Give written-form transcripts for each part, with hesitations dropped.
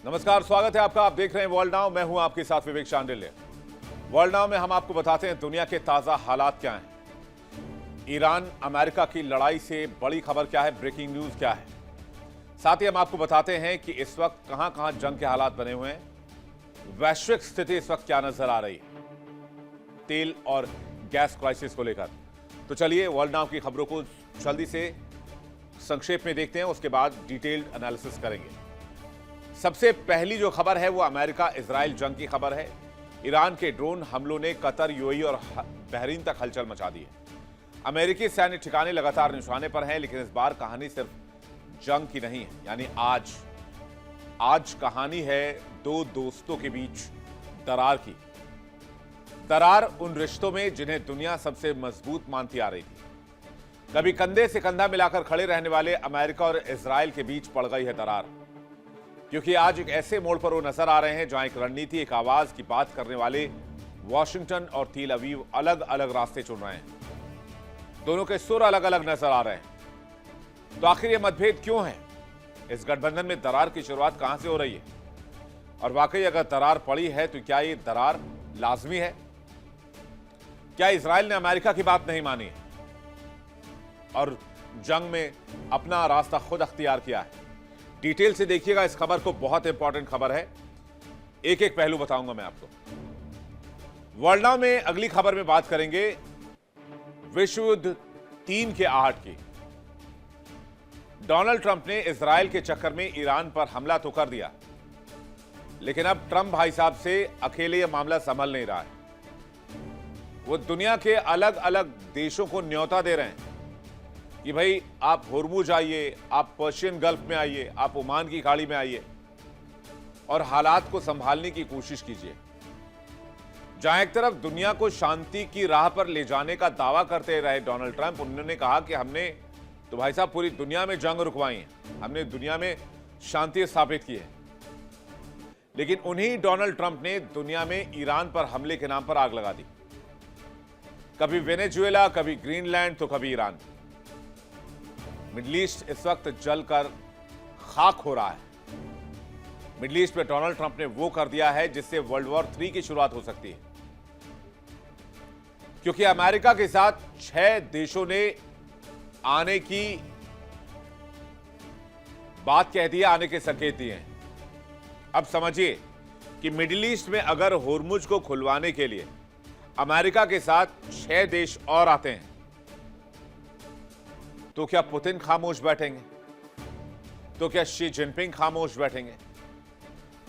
नमस्कार, स्वागत है आपका। आप देख रहे हैं वर्ल्ड नाउ। मैं हूं आपके साथ विवेक शांडिल्य। वर्ल्ड नाउ में हम आपको बताते हैं दुनिया के ताजा हालात क्या हैं, ईरान अमेरिका की लड़ाई से बड़ी खबर क्या है, ब्रेकिंग न्यूज क्या है। साथ ही हम आपको बताते हैं कि इस वक्त कहां कहां जंग के हालात बने हुए हैं, वैश्विक स्थिति इस वक्त क्या नजर आ रही है तेल और गैस क्राइसिस को लेकर। तो चलिए वर्ल्ड नाउ की खबरों को जल्दी से संक्षेप में देखते हैं, उसके बाद डिटेल्ड एनालिसिस करेंगे। सबसे पहली जो खबर है वो अमेरिका इजराइल जंग की खबर है। ईरान के ड्रोन हमलों ने कतर, यूएई और बहरीन तक हलचल मचा दी है। अमेरिकी सैन्य ठिकाने लगातार निशाने पर हैं, लेकिन इस बार कहानी सिर्फ जंग की नहीं है। यानी आज कहानी है दो दोस्तों के बीच दरार की। दरार उन रिश्तों में जिन्हें दुनिया सबसे मजबूत मानती आ रही थी। कभी कंधे से कंधा मिलाकर खड़े रहने वाले अमेरिका और इजराइल के बीच पड़ गई है दरार, क्योंकि आज एक ऐसे मोड़ पर वो नजर आ रहे हैं जहां एक रणनीति, एक आवाज की बात करने वाले वॉशिंगटन और तेल अवीव अलग अलग रास्ते चुन रहे हैं। दोनों के सुर अलग अलग नजर आ रहे हैं। तो आखिर ये मतभेद क्यों है? इस गठबंधन में दरार की शुरुआत कहां से हो रही है? और वाकई अगर दरार पड़ी है तो क्या ये दरार लाजमी है? क्या इजराइल ने अमेरिका की बात नहीं मानी है और जंग में अपना रास्ता खुद अख्तियार किया है? डिटेल से देखिएगा इस खबर को, बहुत इंपॉर्टेंट खबर है। एक एक पहलू बताऊंगा मैं आपको। वर्ल्ड नाउ में अगली खबर में बात करेंगे विश्व युद्ध 3 के आहट की। डोनाल्ड ट्रंप ने इजराइल के चक्कर में ईरान पर हमला तो कर दिया, लेकिन अब ट्रंप भाई साहब से अकेले यह मामला संभल नहीं रहा है। वो दुनिया के अलग अलग देशों को न्योता दे रहे हैं कि भाई आप हुर्मुज आइए, आप पर्शियन गल्फ में आइए, आप ओमान की खाड़ी में आइए और हालात को संभालने की कोशिश कीजिए। जहां एक तरफ दुनिया को शांति की राह पर ले जाने का दावा करते रहे डोनाल्ड ट्रंप, उन्होंने कहा कि हमने तो भाई साहब पूरी दुनिया में जंग रुकवाई है, हमने दुनिया में शांति स्थापित की है। लेकिन उन्हीं डोनाल्ड ट्रंप ने दुनिया में ईरान पर हमले के नाम पर आग लगा दी। कभी वेनेजुएला, कभी ग्रीनलैंड, तो कभी ईरान। मिडिल ईस्ट इस वक्त जलकर खाक हो रहा है। मिडिल ईस्ट में डोनाल्ड ट्रंप ने वो कर दिया है जिससे वर्ल्ड वॉर 3 की शुरुआत हो सकती है, क्योंकि अमेरिका के साथ 6 देशों ने आने की बात कह दी है, आने के संकेत दिए हैं। अब समझिए कि मिडिल ईस्ट में अगर होर्मुज को खुलवाने के लिए अमेरिका के साथ 6 देश और आते हैं, तो क्या पुतिन खामोश बैठेंगे? तो क्या शी जिनपिंग खामोश बैठेंगे?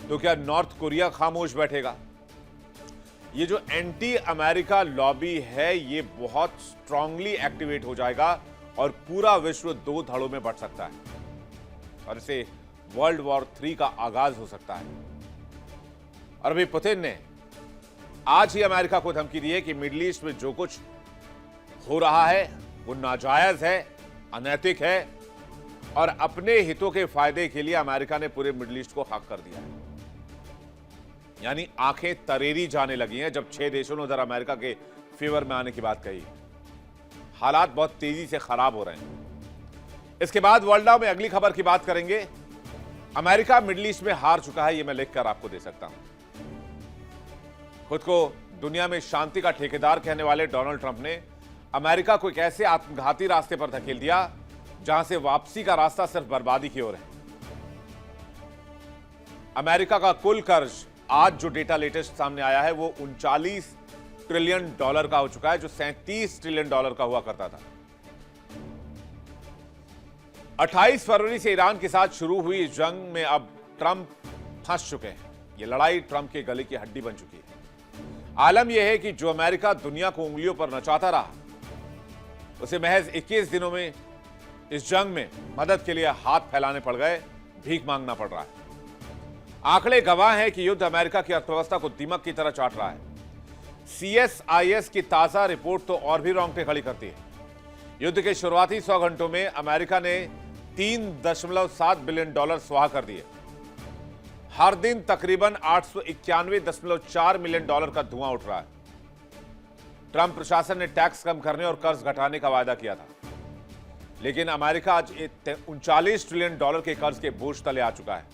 तो क्या नॉर्थ कोरिया खामोश बैठेगा? ये जो एंटी अमेरिका लॉबी है ये बहुत स्ट्रांगली एक्टिवेट हो जाएगा और पूरा विश्व 2 धड़ों में बढ़ सकता है और इसे वर्ल्ड वॉर 3 का आगाज हो सकता है। और अभी पुतिन ने आज ही अमेरिका को धमकी दी है कि मिडिल ईस्ट में जो कुछ हो रहा है वो नाजायज है, अनैतिक है और अपने हितों के फायदे के लिए अमेरिका ने पूरे मिडिल ईस्ट को खाक कर दिया है। यानी आंखें तरेरी जाने लगी हैं जब 6 देशों ने उधर अमेरिका के फेवर में आने की बात कही। हालात बहुत तेजी से खराब हो रहे हैं। इसके बाद वर्ल्ड नाउ में अगली खबर की बात करेंगे। अमेरिका मिडिल ईस्ट में हार चुका है, यह मैं लिखकर आपको दे सकता हूं। खुद को दुनिया में शांति का ठेकेदार कहने वाले डोनाल्ड ट्रंप ने अमेरिका को एक ऐसे आत्मघाती रास्ते पर धकेल दिया जहां से वापसी का रास्ता सिर्फ बर्बादी की ओर है। अमेरिका का कुल कर्ज आज जो डेटा लेटेस्ट सामने आया है वो 39 ट्रिलियन डॉलर का हो चुका है, जो 37 ट्रिलियन डॉलर का हुआ करता था। 28 फरवरी से ईरान के साथ शुरू हुई इस जंग में अब ट्रंप फंस चुके हैं। यह लड़ाई ट्रंप के गले की हड्डी बन चुकी है। आलम यह है कि जो अमेरिका दुनिया को उंगलियों पर नचाता रहा, उसे महज 21 दिनों में इस जंग में मदद के लिए हाथ फैलाने पड़ गए, भीख मांगना पड़ रहा है। आंकड़े गवाह हैं कि युद्ध अमेरिका की अर्थव्यवस्था को दीमक की तरह चाट रहा है। CSIS की ताजा रिपोर्ट तो और भी रोंगटे खड़ी करती है। युद्ध के शुरुआती 100 घंटों में अमेरिका ने 3.7 बिलियन डॉलर स्वाहा कर दिए। हर दिन तकरीबन 891.4 मिलियन डॉलर का धुआं उठ रहा है। ट्रंप प्रशासन ने टैक्स कम करने और कर्ज घटाने का वायदा किया था, लेकिन अमेरिका आज 39 ट्रिलियन डॉलर के कर्ज के बोझ तले आ चुका है।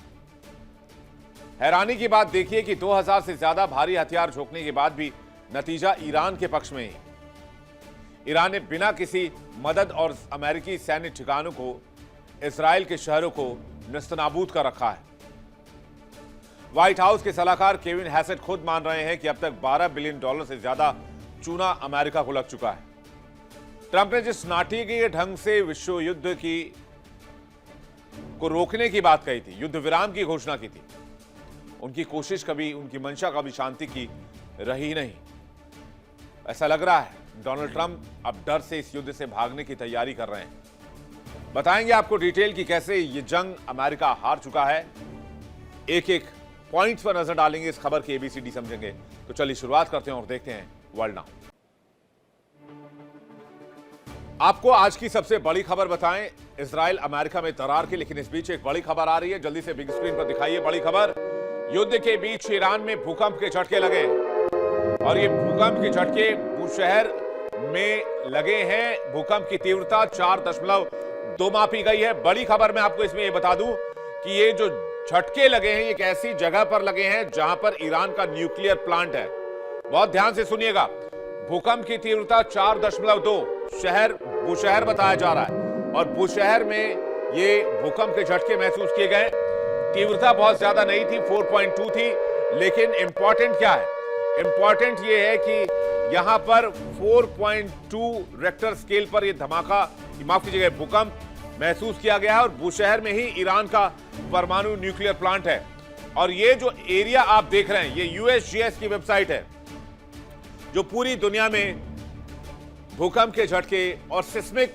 हैरानी की बात देखिए कि 2000 से ज्यादा भारी हथियार झोंकने के बाद भी नतीजा ईरान के पक्ष में ही। ईरान ने बिना किसी मदद और अमेरिकी सैन्य ठिकानों को इजराइल के शहरों को नेस्तनाबूद कर रखा है। व्हाइट हाउस के सलाहकार केविन हैसेट खुद मान रहे हैं कि अब तक $12 बिलियन से ज्यादा चूना अमेरिका को लग चुका है। ट्रंप ने जिस नाटकीय ढंग से विश्व युद्ध को रोकने की बात कही थी, युद्ध विराम की घोषणा की थी, उनकी कोशिश कभी, उनकी मंशा कभी शांति की रही नहीं। ऐसा लग रहा है डोनाल्ड ट्रंप अब डर से इस युद्ध से भागने की तैयारी कर रहे हैं। बताएंगे आपको डिटेल की कैसे ये जंग अमेरिका हार चुका है। एक एक पॉइंट्स पर नजर डालेंगे, इस खबर की ABCD समझेंगे। तो चलिए शुरुआत करते हैं और देखते हैं वर्ल्ड नाउ। आपको आज की सबसे बड़ी खबर बताएं, इजराइल अमेरिका में दरार की, लेकिन इस बीच एक बड़ी खबर आ रही है। जल्दी से बिग स्क्रीन पर दिखाइए बड़ी खबर। युद्ध के बीच ईरान में भूकंप के झटके लगे और ये भूकंप के झटके बुशहर में लगे हैं। भूकंप की तीव्रता 4.2 मापी गई है। बड़ी खबर मैं आपको इसमें ये बता दूं कि ये जो झटके लगे हैं ये एक ऐसी जगह पर लगे हैं जहां पर ईरान का न्यूक्लियर प्लांट है। बहुत ध्यान से सुनिएगा। भूकंप की तीव्रता 4.2, शहर बुशहर बताया जा रहा है और बुशहर में ये भूकंप के झटके महसूस किए गए। तीव्रता बहुत ज्यादा नहीं थी, 4.2 थी, लेकिन इंपॉर्टेंट क्या है? इंपॉर्टेंट ये है कि यहां पर 4.2 रेक्टर स्केल पर यह धमाका, माफ कीजिएगा, भूकंप महसूस किया गया है और बुशहर में ही ईरान का परमाणु न्यूक्लियर प्लांट है। और ये जो एरिया आप देख रहे हैं ये USGS की वेबसाइट है जो पूरी दुनिया में भूकंप के झटके और सिस्मिक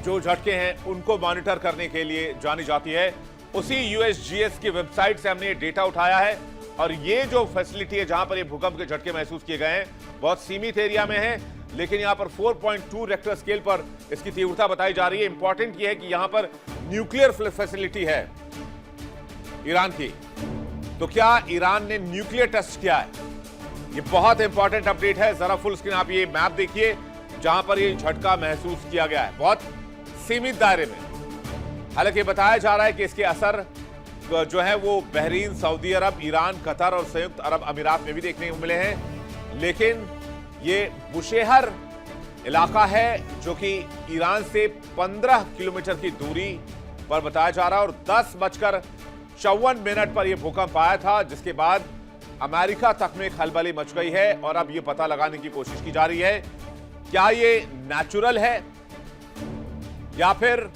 जो झटके हैं उनको मॉनिटर करने के लिए जानी जाती है। उसी USGS की वेबसाइट से हमने ये डेटा उठाया है और ये जो फैसिलिटी है जहां पर ये भूकंप के झटके महसूस किए गए हैं बहुत सीमित एरिया में है, लेकिन यहां पर 4.2 रेक्टर स्केल पर इसकी तीव्रता बताई जा रही है। इंपॉर्टेंट ये है कि यहां पर न्यूक्लियर फैसिलिटी है ईरान की। तो क्या ईरान ने न्यूक्लियर टेस्ट किया है? ये बहुत इंपॉर्टेंट अपडेट है। जरा फुल स्क्रीन आप ये मैप देखिए जहां पर ये झटका महसूस किया गया है, बहुत सीमित दायरे में। हालांकि बताया जा रहा है कि इसके असर जो है वो बहरीन, सऊदी अरब, ईरान, कतर और संयुक्त अरब अमीरात में भी देखने को मिले हैं। लेकिन ये बुशहर इलाका है जो कि ईरान से 15 किलोमीटर की दूरी पर बताया जा रहा है और 10:54 पर यह भूकंप आया था, जिसके बाद अमेरिका तक में खलबली मच गई है और अब यह पता लगाने की कोशिश की जा रही है क्या ये नेचुरल है या फिर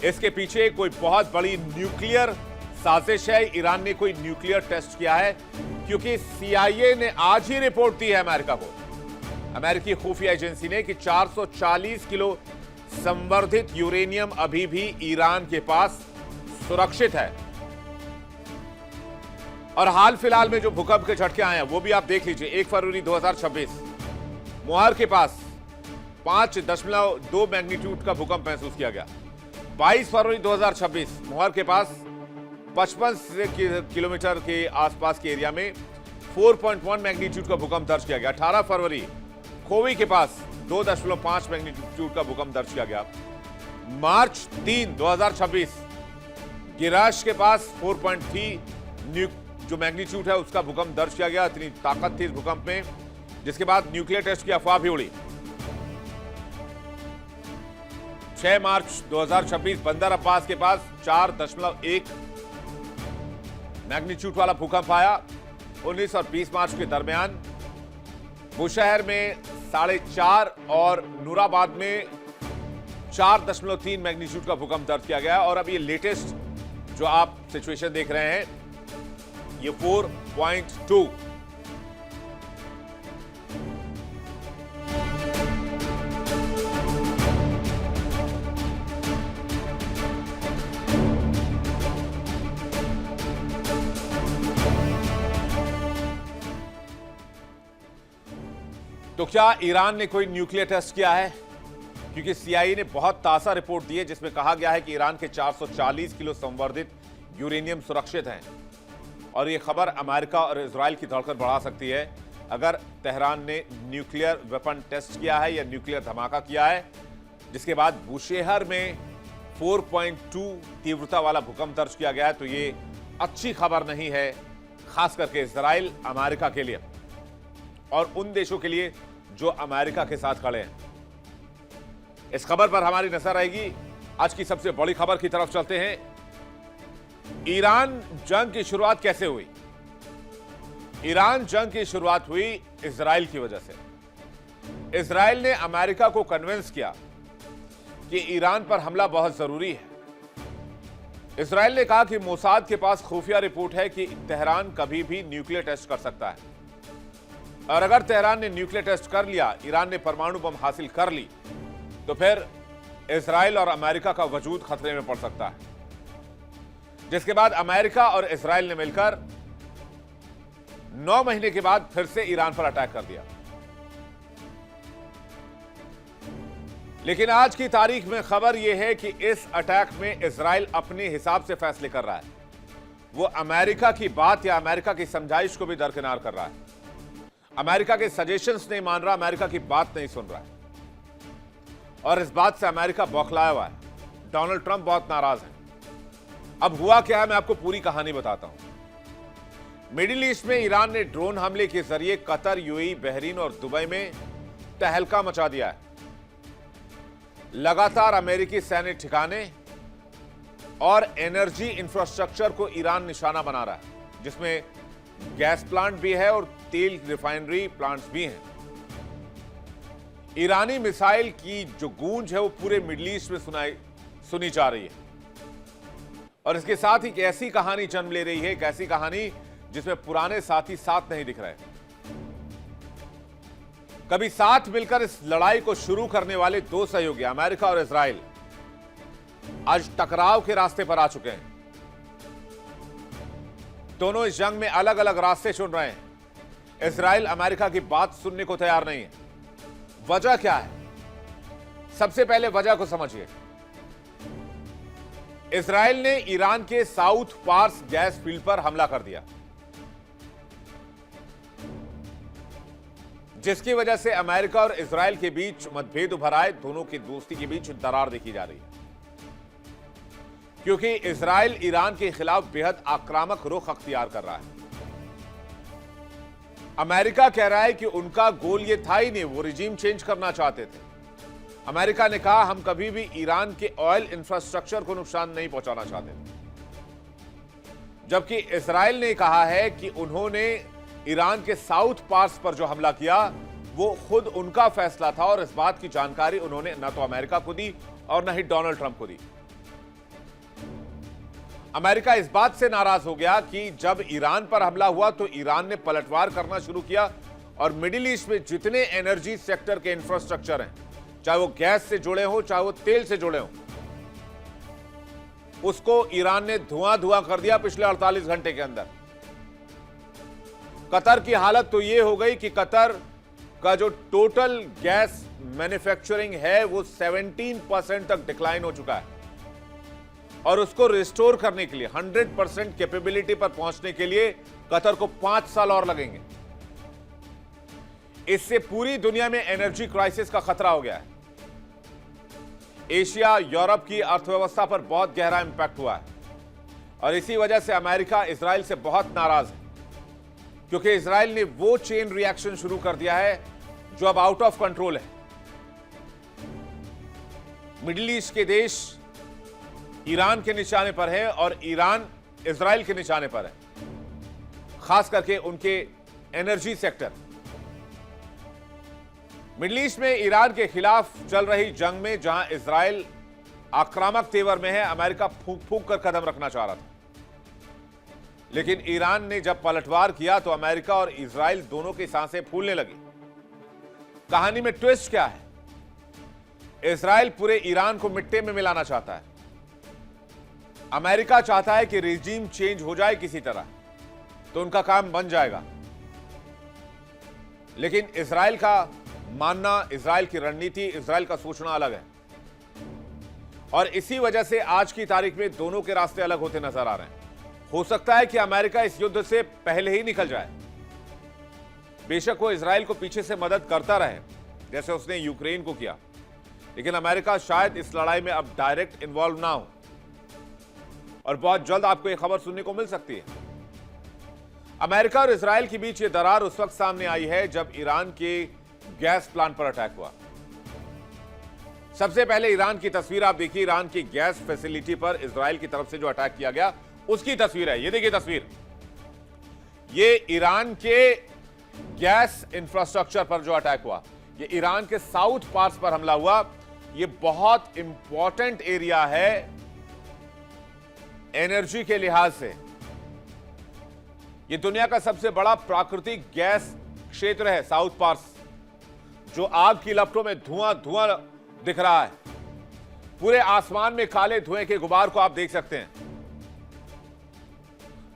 इसके पीछे कोई बहुत बड़ी न्यूक्लियर साजिश है। ईरान ने कोई न्यूक्लियर टेस्ट किया है क्योंकि CIA ने आज ही रिपोर्ट दी है अमेरिका को, अमेरिकी खुफिया एजेंसी ने, कि 440 किलो संवर्धित यूरेनियम अभी भी ईरान के पास सुरक्षित है। और हाल फिलहाल में जो भूकंप के झटके आए हैं वो भी आप देख लीजिए। 1 फरवरी 2026 मुहार के पास 5.2 मैग्नीट्यूड का भूकंप महसूस किया गया। 22 फरवरी 2026 मुहार के पास 55 किलोमीटर के आसपास के एरिया में 4.1 मैग्नीट्यूड का भूकंप दर्ज किया गया। 18 फरवरी खोवी के पास 2.5 मैग्नीट्यूड का भूकंप दर्ज किया गया। मार्च 3, 2026 गिराश के पास 4.3 जो मैग्नीट्यूड है उसका भूकंप दर्ज किया गया। इतनी ताकत थी इस भूकंप में, जिसके बाद न्यूक्लियर टेस्ट की अफवाह भी उड़ी। 6 मार्च 2026 बंदर अब्बास के पास 4.1 मैग्नीट्यूड वाला भूकंप आया। 19 और 20 मार्च के दरमियान बुशहर में 4.5 और नूराबाद में 4.3 मैग्नीट्यूड का भूकंप दर्ज किया गया। और अब ये लेटेस्ट जो आप सिचुएशन देख रहे हैं ये 4.2। तो क्या ईरान ने कोई न्यूक्लियर टेस्ट किया है? क्योंकि CIA ने बहुत ताज़ा रिपोर्ट दी है जिसमें कहा गया है कि ईरान के 440 किलो संवर्धित यूरेनियम सुरक्षित हैं और यह खबर अमेरिका और इजराइल की धड़कन बढ़ा सकती है अगर तेहरान ने न्यूक्लियर वेपन टेस्ट किया है या न्यूक्लियर धमाका किया है, जिसके बाद बुशहर में 4.2 तीव्रता वाला भूकंप दर्ज किया गया है। तो ये अच्छी खबर नहीं है, खास करके इजराइल अमेरिका के लिए और उन देशों के लिए जो अमेरिका के साथ खड़े हैं। इस खबर पर हमारी नजर रहेगी। आज की सबसे बड़ी खबर की तरफ चलते हैं। ईरान जंग की शुरुआत कैसे हुई? ईरान जंग की शुरुआत हुई इजराइल की वजह से। इजराइल ने अमेरिका को कन्विंस किया कि ईरान पर हमला बहुत जरूरी है। इजराइल ने कहा कि मोसाद के पास खुफिया रिपोर्ट है कि तेहरान कभी भी न्यूक्लियर टेस्ट कर सकता है और अगर तेहरान ने न्यूक्लियर टेस्ट कर लिया, ईरान ने परमाणु बम हासिल कर ली, तो फिर इजराइल और अमेरिका का वजूद खतरे में पड़ सकता है। जिसके बाद अमेरिका और इजराइल ने मिलकर 9 महीने के बाद फिर से ईरान पर अटैक कर दिया। लेकिन आज की तारीख में खबर यह है कि इस अटैक में इजराइल अपने हिसाब से फैसले कर रहा है। वो अमेरिका की बात या अमेरिका की समझाइश को भी दरकिनार कर रहा है। अमेरिका के सजेशंस नहीं मान रहा, अमेरिका की बात नहीं सुन रहा है और इस बात से अमेरिका बौखलाया हुआ है। डोनाल्ड ट्रंप बहुत नाराज हैं। अब हुआ क्या है, मैं आपको पूरी कहानी बताता हूं। मिडिल ईस्ट में ईरान ने ड्रोन हमले के जरिए कतर, यूएई, बहरीन और दुबई में तहलका मचा दिया है। लगातार अमेरिकी सैन्य ठिकाने और एनर्जी इंफ्रास्ट्रक्चर को ईरान निशाना बना रहा है, जिसमें गैस प्लांट भी है और तेल रिफाइनरी प्लांट्स भी हैं। ईरानी मिसाइल की जो गूंज है वो पूरे मिडिल ईस्ट में सुनी जा रही है और इसके साथ ही एक ऐसी कहानी जन्म ले रही है, एक ऐसी कहानी जिसमें पुराने साथी साथ नहीं दिख रहे। कभी साथ मिलकर इस लड़ाई को शुरू करने वाले दो सहयोगी अमेरिका और इजराइल आज टकराव के रास्ते पर आ चुके हैं। दोनों इस जंग में अलग अलग रास्ते चुन रहे हैं। इजराइल अमेरिका की बात सुनने को तैयार नहीं है। वजह क्या है? सबसे पहले वजह को समझिए। इजराइल ने ईरान के साउथ पार्स गैस फील्ड पर हमला कर दिया, जिसकी वजह से अमेरिका और इजराइल के बीच मतभेद उभर आए। दोनों की दोस्ती के बीच दरार देखी जा रही है क्योंकि इजराइल ईरान के खिलाफ बेहद आक्रामक रुख अख्तियार कर रहा है। अमेरिका कह रहा है कि उनका गोल यह था ही नहीं, वो रिजीम चेंज करना चाहते थे। अमेरिका ने कहा हम कभी भी ईरान के ऑयल इंफ्रास्ट्रक्चर को नुकसान नहीं पहुंचाना चाहते थे। जबकि इजराइल ने कहा है कि उन्होंने ईरान के साउथ पार्स पर जो हमला किया वो खुद उनका फैसला था और इस बात की जानकारी उन्होंने न तो अमेरिका को दी और न ही डोनाल्ड ट्रंप को दी। अमेरिका इस बात से नाराज हो गया कि जब ईरान पर हमला हुआ तो ईरान ने पलटवार करना शुरू किया और मिडिल ईस्ट में जितने एनर्जी सेक्टर के इंफ्रास्ट्रक्चर हैं, चाहे वो गैस से जुड़े हो चाहे वो तेल से जुड़े हो, उसको ईरान ने धुआं धुआं कर दिया पिछले 48 घंटे के अंदर। कतर की हालत तो यह हो गई कि कतर का जो टोटल गैस मैन्युफैक्चरिंग है वो 17% तक डिक्लाइन हो चुका है और उसको रिस्टोर करने के लिए 100% कैपेबिलिटी पर पहुंचने के लिए कतर को 5 साल और लगेंगे। इससे पूरी दुनिया में एनर्जी क्राइसिस का खतरा हो गया है। एशिया, यूरोप की अर्थव्यवस्था पर बहुत गहरा इंपैक्ट हुआ है और इसी वजह से अमेरिका इजराइल से बहुत नाराज है क्योंकि इजराइल ने वो चेन रिएक्शन शुरू कर दिया है जो अब आउट ऑफ कंट्रोल है। मिडिल ईस्ट के देश ईरान के निशाने पर है और ईरान इजराइल के निशाने पर है, खास करके उनके एनर्जी सेक्टर। मिडिल ईस्ट में ईरान के खिलाफ चल रही जंग में जहां इजराइल आक्रामक तेवर में है, अमेरिका फूंक फूंक कर कदम रखना चाह रहा था। लेकिन ईरान ने जब पलटवार किया तो अमेरिका और इजराइल दोनों की सांसें फूलने लगी। कहानी में ट्विस्ट क्या है? इजराइल पूरे ईरान को मिट्टी में मिलाना चाहता है। अमेरिका चाहता है कि रिजीम चेंज हो जाए किसी तरह, तो उनका काम बन जाएगा। लेकिन इजराइल का मानना, इजराइल की रणनीति, इजराइल का सोचना अलग है और इसी वजह से आज की तारीख में दोनों के रास्ते अलग होते नजर आ रहे हैं। हो सकता है कि अमेरिका इस युद्ध से पहले ही निकल जाए। बेशक वो इजराइल को पीछे से मदद करता रहे जैसे उसने यूक्रेन को किया, लेकिन अमेरिका शायद इस लड़ाई में अब डायरेक्ट इन्वॉल्व ना हो और बहुत जल्द आपको यह खबर सुनने को मिल सकती है। अमेरिका और इजराइल के बीच ये दरार उस वक्त सामने आई है जब ईरान के गैस प्लांट पर अटैक हुआ। सबसे पहले ईरान की तस्वीर आप देखिए, ईरान की गैस फैसिलिटी पर इजराइल की तरफ से जो अटैक किया गया उसकी तस्वीर है। ये देखिए तस्वीर, ये ईरान के गैस इंफ्रास्ट्रक्चर पर जो अटैक हुआ, ये ईरान के साउथ पार्स पर हमला हुआ। ये बहुत इंपॉर्टेंट एरिया है एनर्जी के लिहाज से। ये दुनिया का सबसे बड़ा प्राकृतिक गैस क्षेत्र है साउथ पार्स, जो आग की लपटों में धुआं धुआं दिख रहा है। पूरे आसमान में काले धुएं के गुबार को आप देख सकते हैं।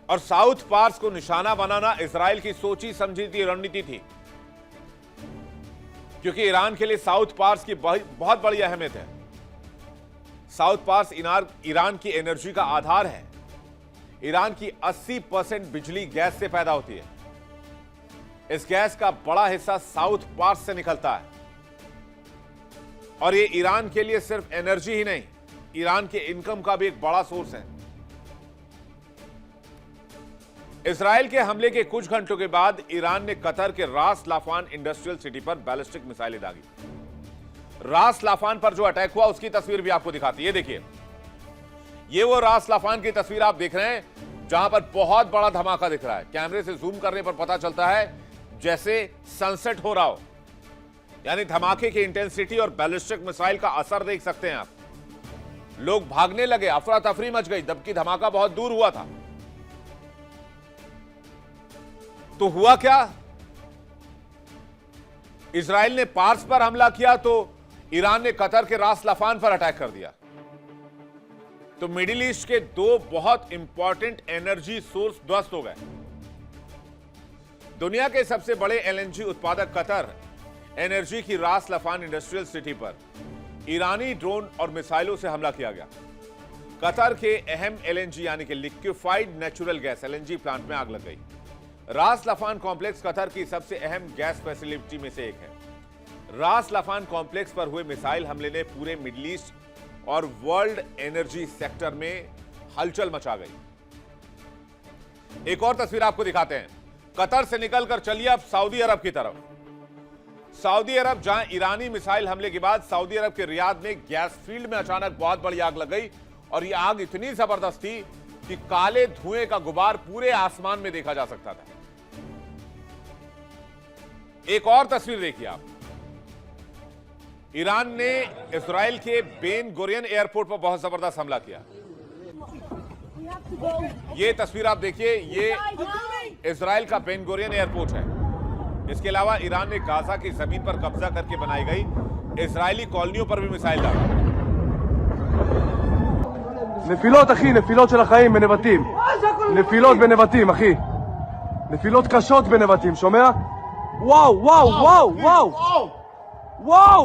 और साउथ पार्स को निशाना बनाना इजराइल की सोची समझी रणनीति थी, क्योंकि ईरान के लिए साउथ पार्स की बहुत बड़ी अहमियत है। साउथ पार्स ईरान की एनर्जी का आधार है। ईरान की 80% बिजली गैस से पैदा होती है। इस गैस का बड़ा हिस्सा साउथ पार्स से निकलता है। और ये ईरान के लिए सिर्फ एनर्जी ही नहीं, ईरान के इनकम का भी एक बड़ा सोर्स है। इजराइल के हमले के कुछ घंटों के बाद ईरान ने कतर के रास लाफान इंडस्ट्रियल सिटी पर बैलिस्टिक मिसाइलें दागी। रास लाफान पर जो अटैक हुआ उसकी तस्वीर भी आपको दिखाती है। ये देखिए, ये वो रास लाफान की तस्वीर आप देख रहे हैं जहां पर बहुत बड़ा धमाका दिख रहा है। कैमरे से जूम करने पर पता चलता है जैसे सनसेट हो रहा हो, यानी धमाके की इंटेंसिटी और बैलिस्टिक मिसाइल का असर देख सकते हैं आप। लोग भागने लगे, अफरा तफरी मच गई, जबकि धमाका बहुत दूर हुआ था। तो हुआ क्या, इजराइल ने पार्स पर हमला किया तो ईरान ने कतर के रास लाफान पर अटैक कर दिया। तो मिडिल ईस्ट के दो बहुत इंपॉर्टेंट एनर्जी सोर्स ध्वस्त हो गए। दुनिया के सबसे बड़े एलएनजी उत्पादक कतर एनर्जी की रास लाफान इंडस्ट्रियल सिटी पर ईरानी ड्रोन और मिसाइलों से हमला किया गया। कतर के अहम एलएनजी यानी कि liquefied natural gas LNG plant में आग लग गई। रास लाफान कॉम्प्लेक्स कतर की सबसे अहम गैस फैसिलिटी में से एक है। रास लाफान कॉम्प्लेक्स पर हुए मिसाइल हमले ने पूरे मिडिल ईस्ट और वर्ल्ड एनर्जी सेक्टर में हलचल मचा गई। एक और तस्वीर आपको दिखाते हैं। कतर से निकलकर चलिए अब सऊदी अरब की तरफ। सऊदी अरब, जहां ईरानी मिसाइल हमले के बाद सऊदी अरब के रियाद में गैस फील्ड में अचानक बहुत बड़ी आग लग गई। और यह आग इतनी जबरदस्त थी कि काले धुएं का गुबार पूरे आसमान में देखा जा सकता था। एक और तस्वीर देखिए आप। ईरान ने इजराइल के बेन गुरियन एयरपोर्ट पर बहुत जबरदस्त हमला किया। ये तस्वीर आप देखिए, ये इजराइल का बेन गुरियन एयरपोर्ट है। इसके अलावा ईरान ने गाजा की जमीन पर कब्जा करके बनाई गई इजरायली कॉलोनियों पर भी missile Daga. נפילות אחי, נפילות של החיים בנבטים. נפילות בנבטים אחי. נפילות קשות בנבטים, שומע? וואו, וואו, וואו, וואו. וואו!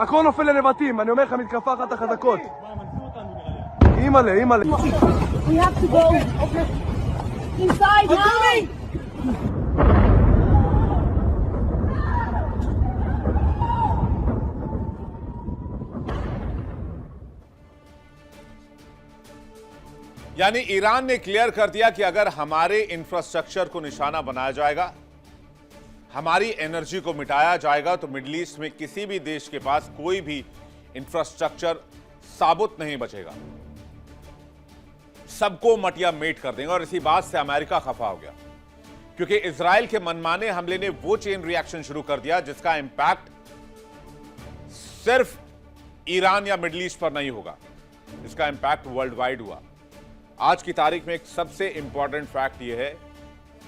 הכל נופל לנבטים, אני אומר לך, מתקפה אחת החזקות. אימא'לה, אימא'לה. We have to go inside now. यानी ईरान ने क्लियर कर दिया कि अगर हमारे इंफ्रास्ट्रक्चर को निशाना बनाया जाएगा, हमारी एनर्जी को मिटाया जाएगा, तो मिडिल ईस्ट में किसी भी देश के पास कोई भी इंफ्रास्ट्रक्चर साबुत नहीं बचेगा। सबको मटिया मेट कर देंगे। और इसी बात से अमेरिका खफा हो गया, क्योंकि इजराइल के मनमाने हमले ने वो चेन रिएक्शन शुरू कर दिया जिसका इंपैक्ट सिर्फ ईरान या मिडिल ईस्ट पर नहीं होगा, इसका इंपैक्ट वर्ल्ड वाइड हुआ। आज की तारीख में एक सबसे इंपॉर्टेंट फैक्ट यह है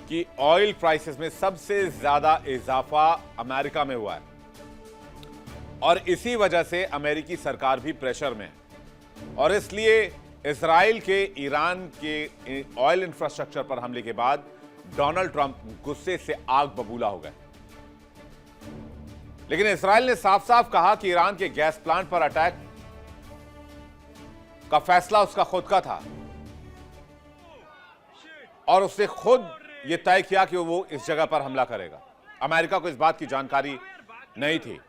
कि ऑयल प्राइसेस में सबसे ज्यादा इजाफा अमेरिका में हुआ है। और इसी वजह से अमेरिकी सरकार भी प्रेशर में है। और इसलिए इजराइल के ईरान के ऑयल इंफ्रास्ट्रक्चर पर हमले के बाद डोनाल्ड ट्रंप गुस्से से आग बबूला हो गए। लेकिन इजराइल ने साफ साफ कहा कि ईरान के गैस प्लांट पर अटैक का फैसला उसका खुद का था और उसने खुद यह तय किया कि वो इस जगह पर हमला करेगा। अमेरिका को इस बात की जानकारी नहीं थी।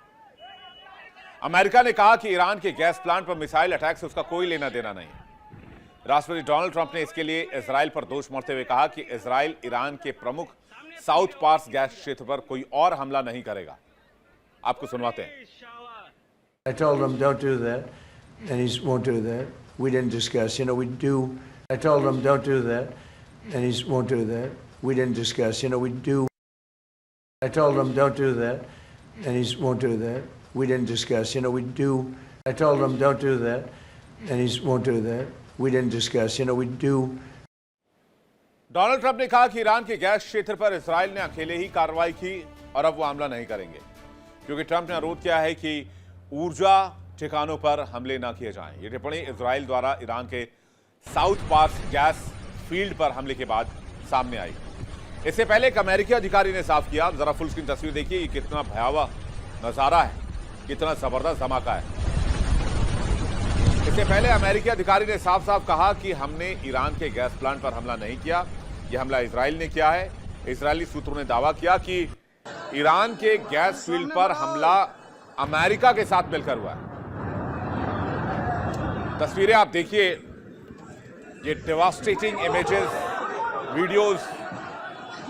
अमेरिका ने कहा कि ईरान के गैस प्लांट पर मिसाइल अटैक से उसका कोई लेना देना नहीं। राष्ट्रपति डोनाल्ड ट्रंप ने इसके लिए इजराइल पर दोष मढ़ते हुए कहा कि इजराइल ईरान के प्रमुख साउथ पार्स गैस क्षेत्र पर कोई और हमला नहीं करेगा। आपको सुनवाते हैं। I told him don't do that, and he won't do that. We didn't discuss. We do. I told him don't do that, and he won't do that. We didn't discuss. We do. I told him don't do that, and he won't do that. We didn't discuss. We do. I told him don't do that, and he won't do that. We didn't discuss. We do. Donald Trump ने कहा कि Iran के gas क्षेत्र पर Israel ने अकेले ही कार्रवाई की और अब वो हमला नहीं करेंगे, क्योंकि ट्रंप ने अनुरोध किया है कि ऊर्जा ठिकानों पर हमले न किए जाएं। ये टिप्पणी इजराइल द्वारा ईरान के साउथ पार्स गैस फील्ड पर हमले के बाद सामने आई। इससे पहले एक अमेरिकी अधिकारी ने साफ किया, जरा फुल स्क्रीन तस्वीर देखिए, ये कितना भयावह नजारा है, कितना जबरदस्त धमाका है। इससे पहले अमेरिकी अधिकारी ने साफ साफ कहा कि हमने ईरान के गैस प्लांट पर हमला नहीं किया, यह हमला इजराइल ने किया है। इजरायली सूत्रों ने दावा किया कि ईरान के गैस फील्ड पर हमला अमेरिका के साथ मिलकर हुआ है। तस्वीरें आप देखिए, ये डेवास्टेटिंग इमेजेस, वीडियोस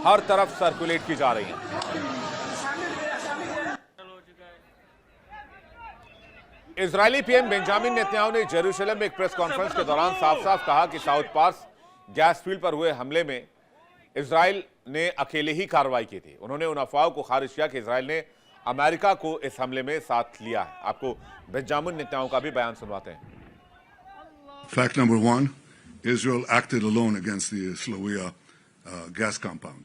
हर तरफ सर्कुलेट की जा रही हैं। इजरायली पीएम बेंजामिन नेतन्याहू ने जेरूशलेम में एक प्रेस कॉन्फ्रेंस के दौरान साफ साफ कहा कि साउथ पार्स गैस फील्ड पर हुए हमले में इजराइल ने अकेले ही कार्रवाई की थी। उन्होंने उन अफवाहों को खारिज किया कि इजराइल ने अमेरिका को इस हमले में साथ लिया है। आपको बेंजामिन नेतन्याहू का भी बयान सुनवाते हैं। Fact number one, Israel acted alone against the Slawiya gas compound.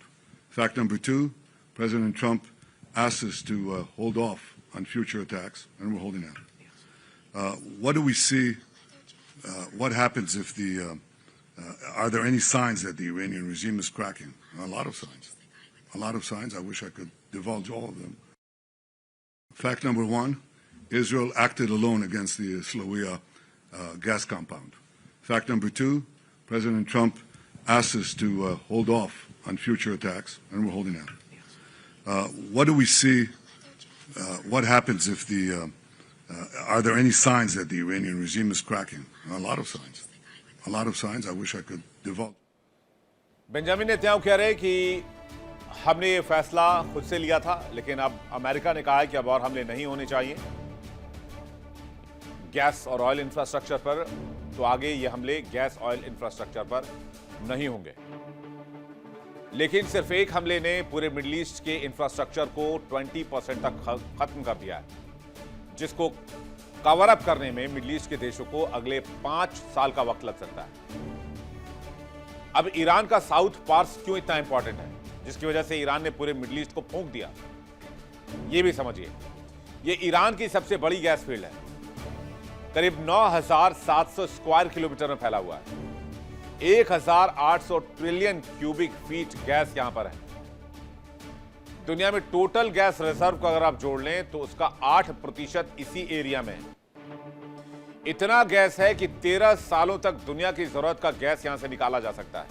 Fact number two, President Trump asked us to hold off on future attacks, and we're holding out. What do we see? What happens if are there any signs that the Iranian regime is cracking? A lot of signs. A lot of signs. I wish I could divulge all of them. Fact number one, Israel acted alone against the Slawiya gas compound. Fact number two, President Trump asked us to hold off on future attacks, and we're holding out. What do we see? What happens if are there any signs that the Iranian regime is cracking? A lot of signs. A lot of signs. I wish I could divulge. Benjamin Netanyahu कह रहे हैं कि हमने ये फैसला खुद से लिया था, लेकिन अब अमेरिका ने कहा है कि अब और हमले नहीं होने चाहिए गैस और ऑयल इंफ्रास्ट्रक्चर पर, तो आगे ये हमले गैस ऑयल इंफ्रास्ट्रक्चर पर नहीं होंगे। लेकिन सिर्फ एक हमले ने पूरे मिडिल ईस्ट के इंफ्रास्ट्रक्चर को 20% तक खत्म कर दिया है, जिसको कवर अप करने में मिडिल ईस्ट के देशों को अगले 5 साल का वक्त लग सकता है। अब ईरान का साउथ पार्स क्यों इतना इंपॉर्टेंट है, जिसकी वजह से ईरान ने पूरे मिडिल ईस्ट को फूंक दिया, यह भी समझिए। यह ईरान की सबसे बड़ी गैस फील्ड है, करीब 9,700 स्क्वायर किलोमीटर में फैला हुआ है। 1,800 ट्रिलियन क्यूबिक फीट गैस यहां पर है। दुनिया में टोटल गैस रिजर्व को अगर आप जोड़ लें तो उसका 8% इसी एरिया में है। इतना गैस है कि 13 सालों तक दुनिया की जरूरत का गैस यहां से निकाला जा सकता है।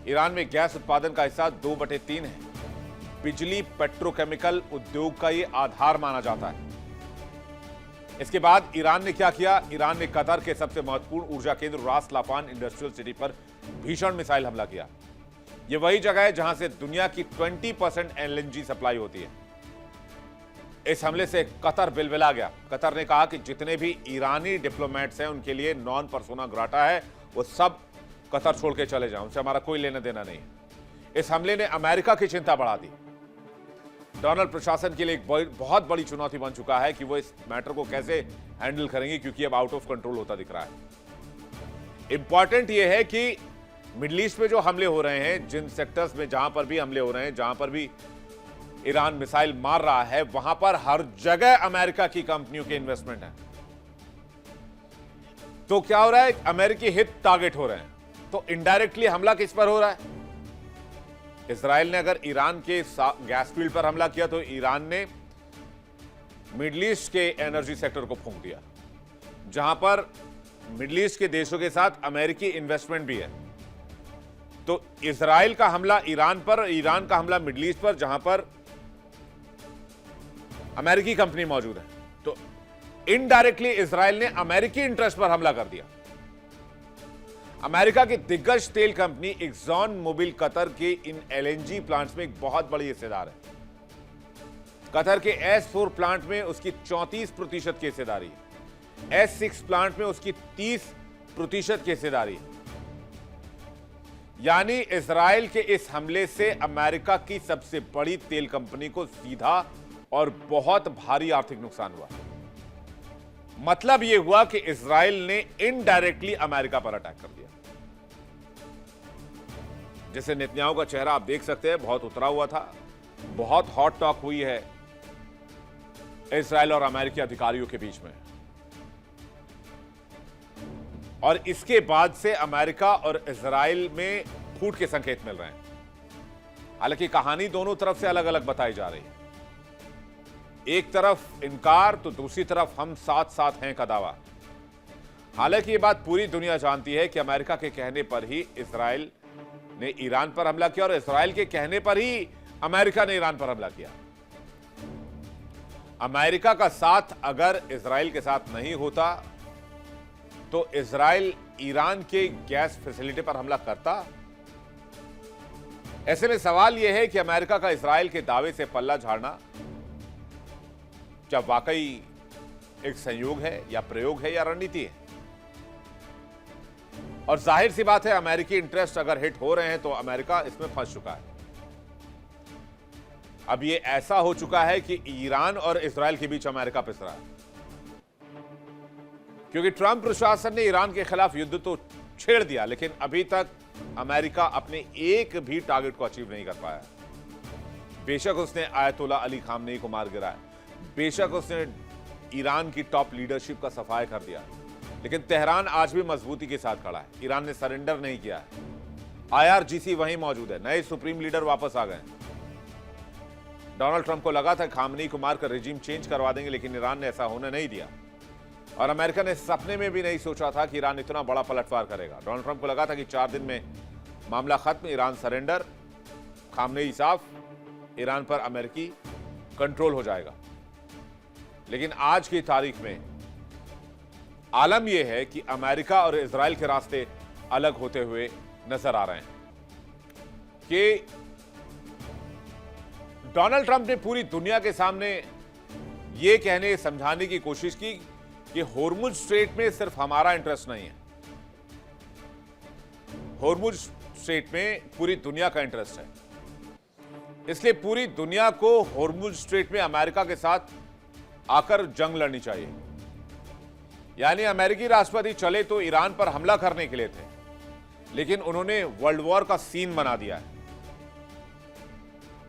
ईरान में गैस उत्पादन का हिस्सा 2/3 है। बिजली पेट्रोकेमिकल उद्योग का यह आधार माना जाता है। इसके बाद ईरान ने क्या किया? ईरान ने कतर के सबसे महत्वपूर्ण ऊर्जा केंद्र रास लाफान इंडस्ट्रियल सिटी पर भीषण मिसाइल हमला किया। यह वही जगह है जहां से दुनिया की 20% एलएनजी सप्लाई होती है। इस हमले से कतर बिलबिला गया। कतर ने कहा कि जितने भी ईरानी डिप्लोमेट्स हैं उनके लिए नॉन पर्सोना ग्राटा है, वो सब कतर छोड़ के चले जाएं, उनसे हमारा कोई लेना देना नहीं। इस हमले ने अमेरिका की चिंता बढ़ा दी। डोनाल्ड प्रशासन के लिए एक बहुत बड़ी चुनौती बन चुका है कि वो इस मैटर को कैसे हैंडल करेंगे, क्योंकि अब आउट ऑफ कंट्रोल होता दिख रहा है। इंपॉर्टेंट यह है कि मिडिल ईस्ट में जो हमले हो रहे हैं, जिन सेक्टर्स में जहां पर भी हमले हो रहे हैं, जहां पर भी ईरान मिसाइल मार रहा है, वहां पर हर जगह अमेरिका की कंपनियों के इन्वेस्टमेंट है। तो क्या हो रहा है? अमेरिकी हित टारगेट हो रहे हैं। तो इनडायरेक्टली हमला किस पर हो रहा है? इजराइल ने अगर ईरान के गैस फील्ड पर हमला किया तो ईरान ने मिडिल ईस्ट के एनर्जी सेक्टर को फूंक दिया, जहां पर मिडिल ईस्ट के देशों के साथ अमेरिकी इन्वेस्टमेंट भी है। तो इजराइल का हमला ईरान पर, ईरान का हमला मिडिल ईस्ट पर, जहां पर अमेरिकी कंपनी मौजूद है। तो इनडायरेक्टली इजराइल ने अमेरिकी इंटरेस्ट पर हमला कर दिया। अमेरिका की दिग्गज तेल कंपनी एक्सॉन मोबिल कतर के इन एलएनजी प्लांट्स में एक बहुत बड़ी हिस्सेदार है। कतर के S4 प्लांट में उसकी 34% की हिस्सेदारी है। S6 प्लांट में उसकी 30% की हिस्सेदारी है। यानी इजराइल के इस हमले से अमेरिका की सबसे बड़ी तेल कंपनी को सीधा और बहुत भारी आर्थिक नुकसान हुआ। मतलब यह हुआ कि इजराइल ने इनडायरेक्टली अमेरिका पर अटैक कर दिया। जैसे नेतन्याहू का चेहरा आप देख सकते हैं, बहुत उतरा हुआ था। बहुत हॉट टॉक हुई है इजराइल और अमेरिकी अधिकारियों के बीच में, और इसके बाद से अमेरिका और इजराइल में फूट के संकेत मिल रहे हैं। हालांकि कहानी दोनों तरफ से अलग अलग बताई जा रही है। एक तरफ इनकार तो दूसरी तरफ हम साथ साथ हैं का दावा। हालांकि यह बात पूरी दुनिया जानती है कि अमेरिका के कहने पर ही इजराइल ने ईरान पर हमला किया और इजराइल के कहने पर ही अमेरिका ने ईरान पर हमला किया। अमेरिका का साथ अगर इजराइल के साथ नहीं होता तो इजराइल ईरान के गैस फैसिलिटी पर हमला करता। ऐसे में सवाल यह है कि अमेरिका का इजराइल के दावे से पल्ला झाड़ना क्या वाकई एक संयोग है या प्रयोग है या रणनीति है? और जाहिर सी बात है, अमेरिकी इंटरेस्ट अगर हिट हो रहे हैं तो अमेरिका इसमें फंस चुका है। अब यह ऐसा हो चुका है कि ईरान और इजराइल के बीच अमेरिका पिस रहा है, क्योंकि ट्रंप प्रशासन ने ईरान के खिलाफ युद्ध तो छेड़ दिया, लेकिन अभी तक अमेरिका अपने एक भी टारगेट को अचीव नहीं कर पाया। बेशक उसने आयतुल्ला अली खामनेई को मार गिराया, बेशक उसने ईरान की टॉप लीडरशिप का सफाया कर दिया, लेकिन तेहरान आज भी मजबूती के साथ खड़ा है। ईरान ने सरेंडर नहीं किया है। IRGC वहीं मौजूद है। नए सुप्रीम लीडर वापस आ गए। डोनाल्ड ट्रंप को लगा था खामनेई को मारकर रिजीम चेंज करवा देंगे, लेकिन ईरान ने ऐसा होने नहीं दिया। और अमेरिका ने सपने में भी नहीं सोचा था कि ईरान इतना बड़ा पलटवार करेगा। डोनाल्ड ट्रंप को लगा था कि 4 दिन में मामला खत्म, ईरान सरेंडर, खामनेई साफ, ईरान पर अमेरिकी कंट्रोल हो जाएगा। लेकिन आज की तारीख में आलम यह है कि अमेरिका और इजराइल के रास्ते अलग होते हुए नजर आ रहे हैं। कि डोनाल्ड ट्रंप ने पूरी दुनिया के सामने यह कहने समझाने की कोशिश की कि होर्मुज स्ट्रेट में सिर्फ हमारा इंटरेस्ट नहीं है, होर्मुज स्ट्रेट में पूरी दुनिया का इंटरेस्ट है। इसलिए पूरी दुनिया को होर्मुज स्ट्रेट में अमेरिका के साथ आकर जंग लड़नी चाहिए। यानी अमेरिकी राष्ट्रपति चले तो ईरान पर हमला करने के लिए थे, लेकिन उन्होंने वर्ल्ड वॉर का सीन बना दिया है।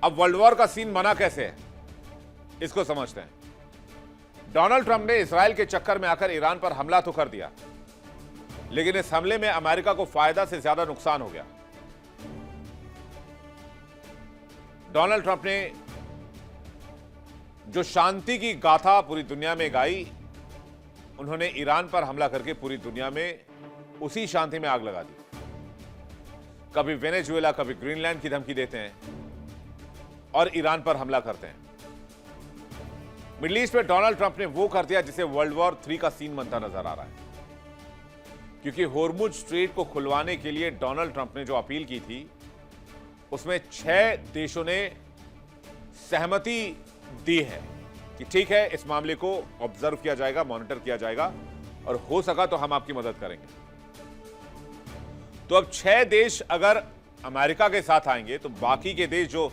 अब वर्ल्ड वॉर का सीन बना कैसे है, इसको समझते हैं। डोनाल्ड ट्रंप ने इजराइल के चक्कर में आकर ईरान पर हमला तो कर दिया, लेकिन इस हमले में अमेरिका को फायदा से ज्यादा नुकसान हो गया। डोनाल्ड ट्रंप ने जो शांति की गाथा पूरी दुनिया में गाई, उन्होंने ईरान पर हमला करके पूरी दुनिया में उसी शांति में आग लगा दी। कभी वेनेजुएला, कभी ग्रीनलैंड की धमकी देते हैं और ईरान पर हमला करते हैं। मिडिल ईस्ट में डोनाल्ड ट्रंप ने वो कर दिया जिसे वर्ल्ड वॉर 3 का सीन बनता नजर आ रहा है। क्योंकि होर्मुज स्ट्रेट को खुलवाने के लिए डोनाल्ड ट्रंप ने जो अपील की थी, उसमें 6 देशों ने सहमति दी है कि ठीक है, इस मामले को ऑब्जर्व किया जाएगा, मॉनिटर किया जाएगा, और हो सका तो हम आपकी मदद करेंगे। तो अब 6 देश अगर अमेरिका के साथ आएंगे तो बाकी के देश जो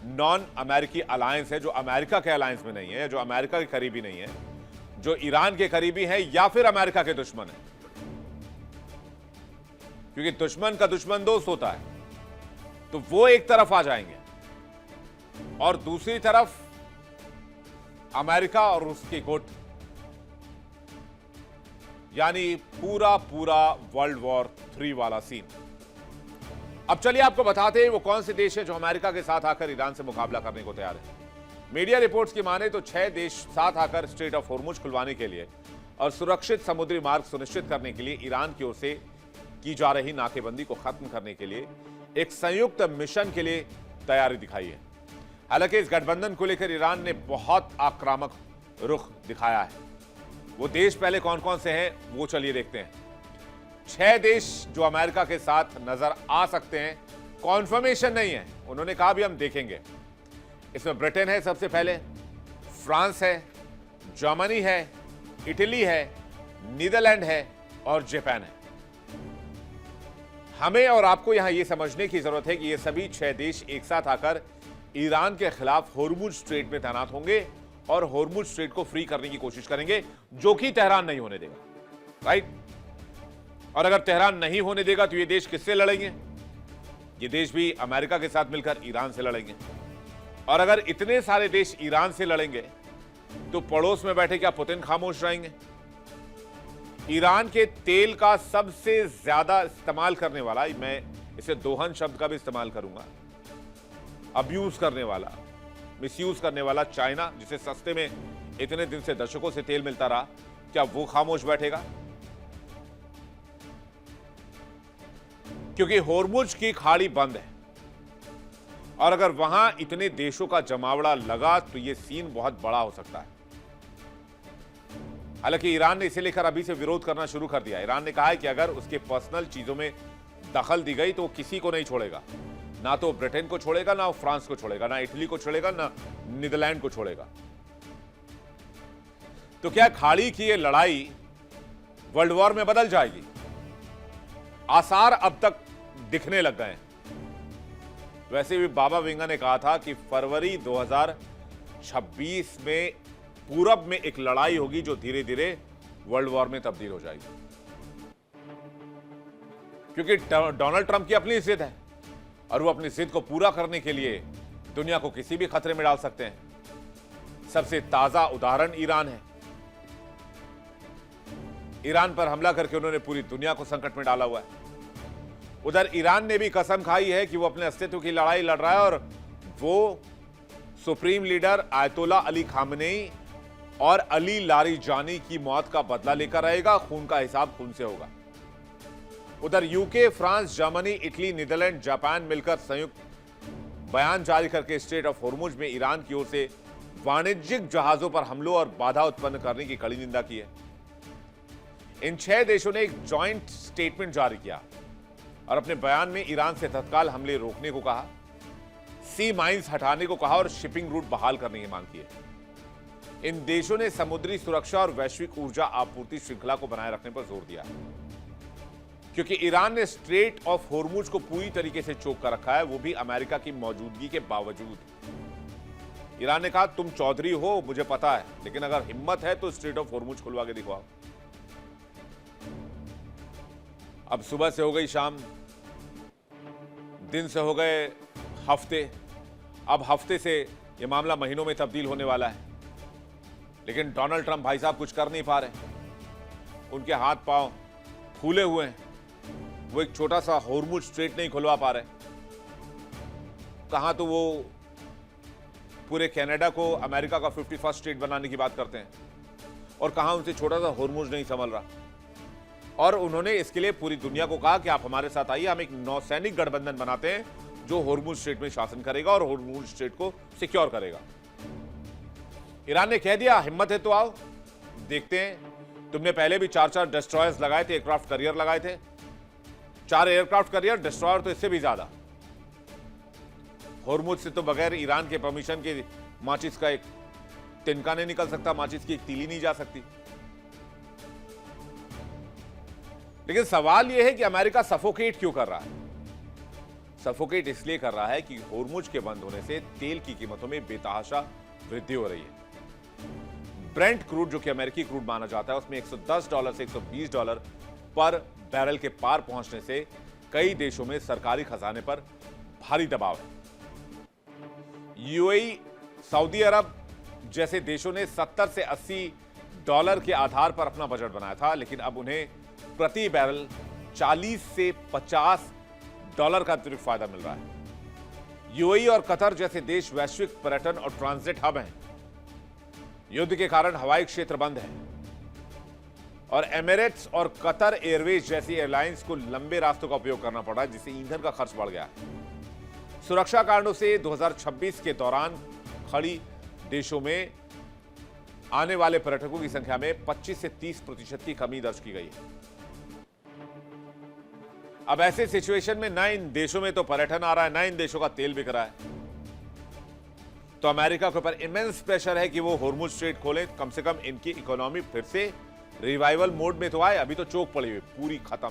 नॉन अमेरिकी अलायंस है, जो अमेरिका के अलायंस में नहीं है, जो अमेरिका के करीबी नहीं है, जो ईरान के करीबी है या फिर अमेरिका के दुश्मन है, क्योंकि दुश्मन का दुश्मन दोस्त होता है, तो वो एक तरफ आ जाएंगे और दूसरी तरफ अमेरिका और उसकी गुट, यानी पूरा वर्ल्ड वॉर 3 वाला सीन। अब चलिए आपको बताते हैं वो कौन से देश हैं जो अमेरिका के साथ आकर ईरान से मुकाबला करने को तैयार है। मीडिया रिपोर्ट्स की माने तो 6 देश साथ आकर स्ट्रेट ऑफ होर्मुज खुलवाने के लिए और सुरक्षित समुद्री मार्ग सुनिश्चित करने के लिए ईरान की ओर से की जा रही नाकेबंदी को खत्म करने के लिए एक संयुक्त मिशन के लिए तैयारी दिखाई है। हालांकि इस गठबंधन को लेकर ईरान ने बहुत आक्रामक रुख दिखाया है। वो देश पहले कौन कौन से हैं वो चलिए देखते हैं। 6 देश जो अमेरिका के साथ नजर आ सकते हैं, कॉन्फर्मेशन नहीं है, उन्होंने कहा भी हम देखेंगे। इसमें ब्रिटेन है सबसे पहले, फ्रांस है, जर्मनी है, इटली है, नीदरलैंड है और जापान है। हमें और आपको यहां यह समझने की जरूरत है कि ये सभी 6 देश एक साथ आकर ईरान के खिलाफ होर्मुज स्ट्रेट में तैनात होंगे और होर्मुज स्ट्रेट को फ्री करने की कोशिश करेंगे, जो कि तेहरान नहीं होने देगा, राइट? और अगर तेहरान नहीं होने देगा तो ये देश किससे लड़ेंगे? ये देश भी अमेरिका के साथ मिलकर ईरान से लड़ेंगे। और अगर इतने सारे देश ईरान से लड़ेंगे तो पड़ोस में बैठे क्या पुतिन खामोश रहेंगे? ईरान के तेल का सबसे ज्यादा इस्तेमाल करने वाला, मैं इसे दोहन शब्द का भी इस्तेमाल करूंगा, अब्यूज करने वाला, मिसयूज करने वाला चाइना, जिसे सस्ते में इतने दिन से दशकों से तेल मिलता रहा, क्या वो खामोश बैठेगा? क्योंकि होर्मुज की खाड़ी बंद है और अगर वहां इतने देशों का जमावड़ा लगा तो यह सीन बहुत बड़ा हो सकता है। हालांकि ईरान ने इसे लेकर अभी से विरोध करना शुरू कर दिया। ईरान ने कहा है कि अगर उसके पर्सनल चीजों में दखल दी गई तो वो किसी को नहीं छोड़ेगा, ना तो ब्रिटेन को छोड़ेगा, ना फ्रांस को छोड़ेगा, ना इटली को छोड़ेगा, ना नीदरलैंड को छोड़ेगा। तो क्या खाड़ी की यह लड़ाई वर्ल्ड वॉर में बदल जाएगी? आसार अब तक दिखने लग गए हैं। वैसे भी बाबा वेंगा ने कहा था कि फरवरी 2026 में पूरब में एक लड़ाई होगी जो धीरे धीरे वर्ल्ड वॉर में तब्दील हो जाएगी, क्योंकि डोनाल्ड ट्रंप की अपनी जिद है और वो अपनी जिद को पूरा करने के लिए दुनिया को किसी भी खतरे में डाल सकते हैं। सबसे ताजा उदाहरण ईरान है। ईरान पर हमला करके उन्होंने पूरी दुनिया को संकट में डाला हुआ है। उधर ईरान ने भी कसम खाई है कि वो अपने अस्तित्व की लड़ाई लड़ रहा है और वो सुप्रीम लीडर आयतोला अली खामनेई और अली लारीजानी की मौत का बदला लेकर रहेगा। खून का हिसाब खून से होगा। उधर UK, France, Germany, Italy, Netherlands, Japan मिलकर संयुक्त बयान जारी करके स्ट्रेट ऑफ होर्मुज में ईरान की ओर से वाणिज्यिक जहाजों पर हमलों और बाधा उत्पन्न करने की कड़ी निंदा की है। इन 6 देशों ने एक जॉइंट स्टेटमेंट जारी किया और अपने बयान में ईरान से तत्काल हमले रोकने को कहा, सी माइंस हटाने को कहा और शिपिंग रूट बहाल करने की मांग की है। इन देशों ने समुद्री सुरक्षा और वैश्विक ऊर्जा आपूर्ति श्रृंखला को बनाए रखने पर जोर दिया, क्योंकि ईरान ने स्ट्रेट ऑफ होर्मुज को पूरी तरीके से चोक कर रखा है, वो भी अमेरिका की मौजूदगी के बावजूद। ईरान ने कहा, तुम चौधरी हो मुझे पता है, लेकिन अगर हिम्मत है तो स्ट्रेट ऑफ होर्मुज खुलवा के दिखाओ। अब सुबह से हो गई शाम, दिन से हो गए हफ्ते, अब हफ्ते से यह मामला महीनों में तब्दील होने वाला है। लेकिन डोनाल्ड ट्रंप भाई साहब कुछ कर नहीं पा रहे। उनके हाथ पांव फूले हुए हैं। वो एक छोटा सा होर्मुज स्ट्रेट नहीं खुलवा पा रहे। कहां तो वो पूरे कनाडा को अमेरिका का 51st स्टेट बनाने की बात करते हैं और कहां उनसे छोटा सा होर्मुज नहीं संभल रहा। और उन्होंने इसके लिए पूरी दुनिया को कहा कि आप हमारे साथ आइए, हम एक नौसैनिक गठबंधन बनाते हैं जो होर्मुज स्ट्रेट में शासन करेगा और होर्मुज स्ट्रेट को सिक्योर करेगा। ईरान ने कह दिया, हिम्मत है तो आओ, देखते हैं। तुमने पहले भी 4-4 डिस्ट्रॉयर्स लगाए थे, एयरक्राफ्ट कैरियर लगाए थे, 4 एयरक्राफ्ट कैरियर, डिस्ट्रॉयर तो इससे भी ज्यादा। होर्मुज से तो बगैर ईरान के परमिशन के माचिस का एक तिनका नहीं निकल सकता, माचिस की एक तीली नहीं जा सकती। लेकिन सवाल यह है कि अमेरिका सफोकेट क्यों कर रहा है? सफोकेट इसलिए कर रहा है कि होर्मुज के बंद होने से तेल की कीमतों में बेतहाशा वृद्धि हो रही है। ब्रेंट क्रूड, जो कि अमेरिकी क्रूड माना जाता है, उसमें $110 से $120 पर बैरल के पार पहुंचने से कई देशों में सरकारी खजाने पर भारी दबाव है। यूएई, सऊदी अरब जैसे देशों ने $70 से $80 के आधार पर अपना बजट बनाया था, लेकिन अब उन्हें प्रति बैरल $40 से $50 का अतिरिक्त फायदा मिल रहा है। यूएई और कतर जैसे देश वैश्विक पर्यटन और ट्रांजिट हब हैं। युद्ध के कारण हवाई क्षेत्र बंद है और एमिरेट्स और कतर एयरवेज जैसी एयरलाइंस को लंबे रास्तों का उपयोग करना पड़ा, जिससे ईंधन का खर्च बढ़ गया है। सुरक्षा कारणों से 2026 के दौरान खड़ी देशों में आने वाले पर्यटकों की संख्या में 25 से 30% की कमी दर्ज की गई है। अब ऐसे सिचुएशन में ना इन देशों में तो पर्यटन आ रहा है, ना इन देशों का तेल बिक रहा है, तो अमेरिका के ऊपर इमेंस प्रेशर है कि वो होर्मुज स्ट्रेट खोलें, कम से कम इनकी इकोनॉमी फिर से रिवाइवल मोड में तो आए। अभी तो चोक पड़ी हुई, पूरी खत्म।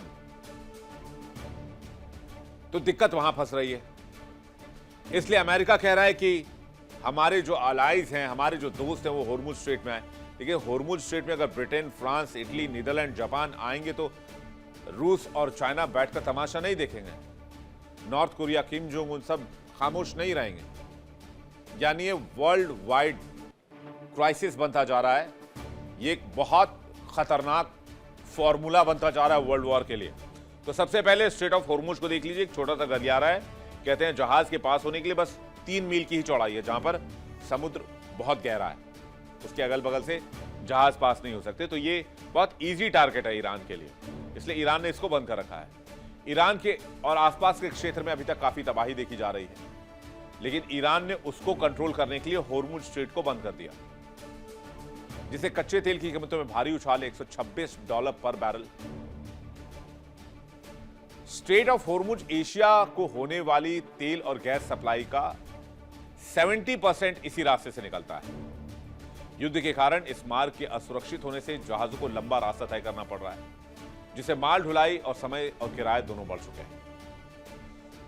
तो दिक्कत वहां फंस रही है। इसलिए अमेरिका कह रहा है कि हमारे जो अलाइज हैं, हमारे जो दोस्त हैं, वो होर्मुज स्ट्रेट में आए। देखिए, होर्मुज स्ट्रेट में अगर Britain, France, Italy, Netherlands, Japan आएंगे तो रूस और चाइना बैठकर तमाशा नहीं देखेंगे। North Korea, Kim Jong Un सब खामोश नहीं रहेंगे। यानी ये वर्ल्ड वाइड क्राइसिस बनता जा रहा है। ये एक बहुत खतरनाक फॉर्मूला बनता जा रहा है वर्ल्ड वॉर के लिए। तो सबसे पहले स्ट्रेट ऑफ होर्मुज को देख लीजिए। एक छोटा सा गलियारा है, कहते हैं जहाज के पास होने के लिए बस 3 मील की ही चौड़ाई है, जहां पर समुद्र बहुत गहरा है, उसके अगल बगल से जहाज पास नहीं हो सकते। तो ये बहुत इजी टारगेट है ईरान के लिए, इसलिए ईरान ने इसको बंद कर रखा है। ईरान के और आसपास के क्षेत्र में अभी तक काफी तबाही देखी जा रही है, लेकिन ईरान ने उसको कंट्रोल करने के लिए होर्मुज स्ट्रेट को बंद कर दिया, जिससे कच्चे तेल की कीमतों में भारी उछाल है, $126 पर barrel. Straight of Hormuz Asia को होने वाली तेल और गैस सप्लाई का 70% इसी रास्ते से निकलता है। युद्ध के कारण इस मार्ग के असुरक्षित होने से जहाजों को लंबा रास्ता तय करना पड़ रहा है, जिससे माल ढुलाई और समय और किराए दोनों बढ़ चुके हैं।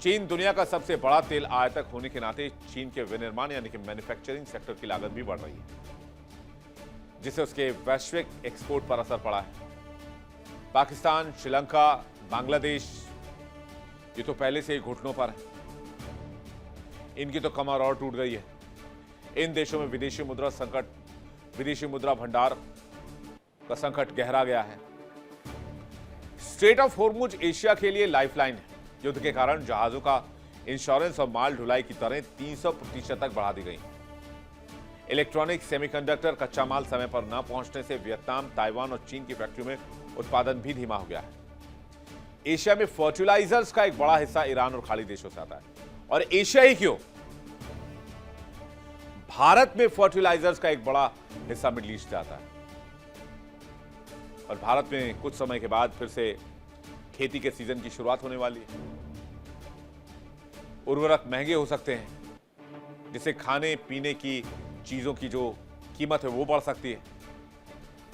चीन दुनिया का सबसे बड़ा तेल आयातक होने के नाते चीन के विनिर्माण यानी कि मैन्युफैक्चरिंग सेक्टर की लागत भी बढ़ रही है, जिससे उसके वैश्विक एक्सपोर्ट पर असर पड़ा है। पाकिस्तान, श्रीलंका, बांग्लादेश ये तो पहले से ही घुटनों पर है, इनकी तो कमर और टूट गई है। इन देशों में विदेशी मुद्रा संकट, विदेशी मुद्रा भंडार का संकट गहरा गया है। स्ट्रेट ऑफ होर्मुज एशिया के लिए लाइफलाइन है। युद्ध के कारण जहाजों का इंश्योरेंस और माल ढुलाई की दरें 300% तक बढ़ा दी गई। इलेक्ट्रॉनिक, सेमीकंडक्टर, कच्चा माल समय पर न पहुंचने से वियतनाम, ताइवान और चीन की फैक्ट्रियों में उत्पादन भी धीमा हो गया है। एशिया में फर्टिलाइजर्स का एक बड़ा हिस्सा ईरान और खाड़ी देशों से आता है, और एशिया ही क्यों, भारत में फर्टिलाइजर्स का एक बड़ा हिस्सा मिडिल ईस्ट से आता है। और भारत में कुछ समय के बाद फिर से खेती के सीजन की शुरुआत होने वाली है। उर्वरक महंगे हो सकते हैं, जिससे खाने पीने की चीजों की जो कीमत है वो बढ़ सकती है।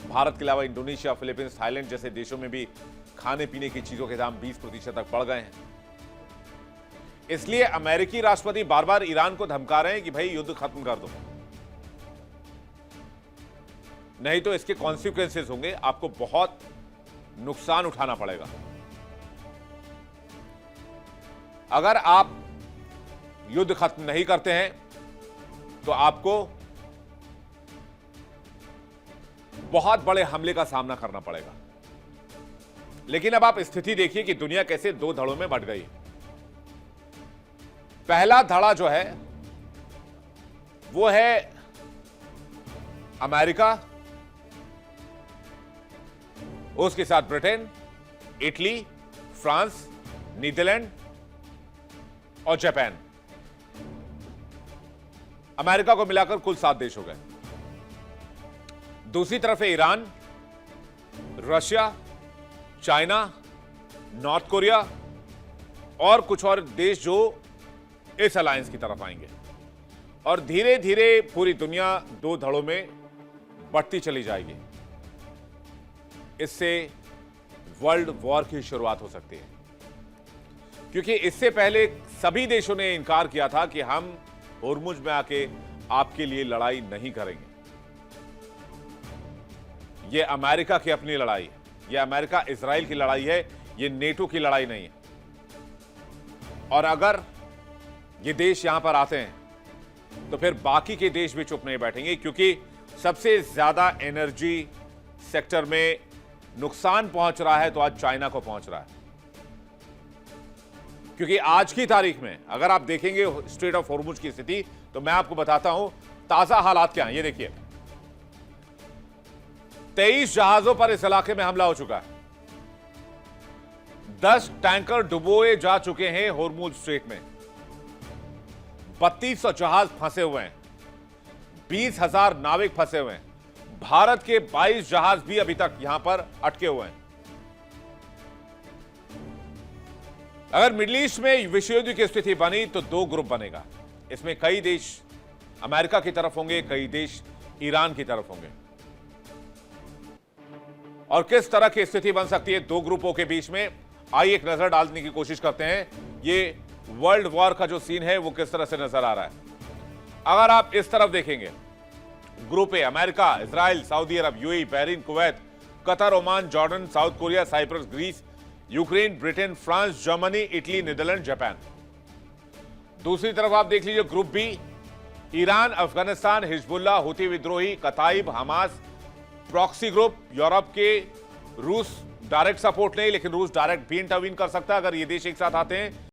भारत के अलावा इंडोनेशिया, फिलीपींस, थाईलैंड जैसे देशों में भी खाने पीने की चीजों के दाम 20% तक बढ़ गए हैं। इसलिए अमेरिकी राष्ट्रपति बार बार ईरान को धमका रहे हैं कि भाई युद्ध खत्म कर दो, नहीं तो इसके कॉन्सिक्वेंसेस होंगे, आपको बहुत नुकसान उठाना पड़ेगा। अगर आप युद्ध खत्म नहीं करते हैं तो आपको बहुत बड़े हमले का सामना करना पड़ेगा। लेकिन अब आप स्थिति देखिए कि दुनिया कैसे 2 धड़ों में बंट गई है। पहला धड़ा जो है वो है अमेरिका, उसके साथ ब्रिटेन, इटली, फ्रांस, नीदरलैंड और जापान। अमेरिका को मिलाकर कुल 7 देश हो गए। दूसरी तरफ है Iran, Russia, China, north Korea और कुछ और देश जो इस अलायंस की तरफ आएंगे। और धीरे धीरे पूरी दुनिया 2 धड़ों में बढ़ती चली जाएगी। इससे वर्ल्ड वॉर की शुरुआत हो सकती है, क्योंकि इससे पहले सभी देशों ने इनकार किया था कि हम होर्मुज में आके आपके लिए लड़ाई नहीं करेंगे। यह अमेरिका की अपनी लड़ाई है, यह अमेरिका इजराइल की लड़ाई है, यह नेटो की लड़ाई नहीं है। और अगर ये देश यहां पर आते हैं तो फिर बाकी के देश भी चुप नहीं बैठेंगे, क्योंकि सबसे ज्यादा एनर्जी सेक्टर में नुकसान पहुंच रहा है तो आज चाइना को पहुंच रहा है। क्योंकि आज की तारीख में अगर आप देखेंगे स्ट्रेट ऑफ होर्मुज की स्थिति, तो मैं आपको बताता हूं ताजा हालात क्या हैं। ये देखिए, 23 जहाजों पर इस इलाके में हमला हो चुका है। 10 टैंकर डुबोए जा चुके हैं होर्मुज स्ट्रेट में। 3200 जहाज फंसे हुए हैं, 20,000 नाविक फंसे हुए हैं। भारत के 22 जहाज भी अभी तक यहां पर अटके हुए हैं। अगर मिडिल ईस्ट में विश्व युद्ध की स्थिति बनी तो दो ग्रुप बनेगा। इसमें कई देश अमेरिका की तरफ होंगे, कई देश ईरान की तरफ होंगे। और किस तरह की स्थिति बन सकती है दो ग्रुपों के बीच में, आइए एक नजर डालने की कोशिश करते हैं। ये वर्ल्ड वॉर का जो सीन है वो किस तरह से नजर आ रहा है। अगर आप इस तरफ देखेंगे, group A America, Israel, Saudi Arab, UAE, Bahrain, Kuwait, Qatar, Oman, Jordan, South Korea, Cyprus, Greece, Ukraine, Britain, France, Germany, Italy, Netherlands, Japan. दूसरी तरफ आप देख लीजिए group B, Iran, Afghanistan, Hezbollah, Houthi विद्रोही, Kataib, Hamas, proxy group, Europe के रूस direct support नहीं, लेकिन रूस डायरेक्ट भी इंटरवीन कर सकता है अगर ये देश एक साथ आते हैं।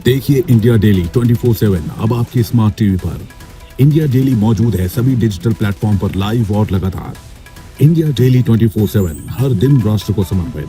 देखिए इंडिया डेली 24/7 अब आपके स्मार्ट टीवी पर। इंडिया डेली मौजूद है सभी डिजिटल प्लेटफॉर्म पर लाइव और लगातार। इंडिया डेली 24/7 हर दिन राष्ट्र को समर्पित।